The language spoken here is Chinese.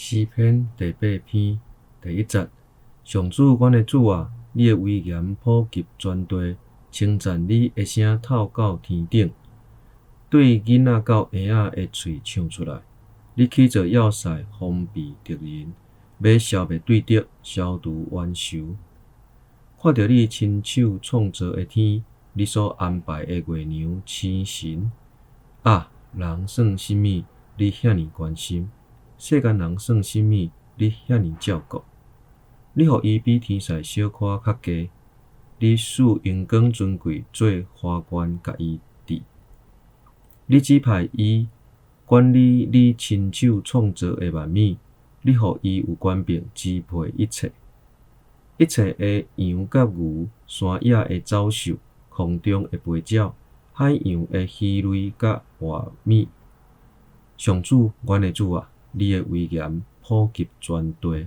诗篇第8篇第1节：上主，阮的主啊，你的威严普及全地，称赞你的声透到天顶，对囡仔到婴仔的喙唱出来。你起造要塞，封闭敌人，要消灭对敌，消除冤仇。看着你亲手创造的天，你所安排的月亮、星辰啊，人算甚物？你遐尼关心；世间人算甚物？你遐尼照顾。你予伊比天使小可较低，你使阳光尊贵做花冠，甲伊戴。你指派伊管理你亲手创造的万物，你予伊有权柄支配一切。一切的羊甲牛，山野的走兽，空中的飞鸟，海洋的鱼类甲活物。上主，阮的主啊，你的威严普及全地。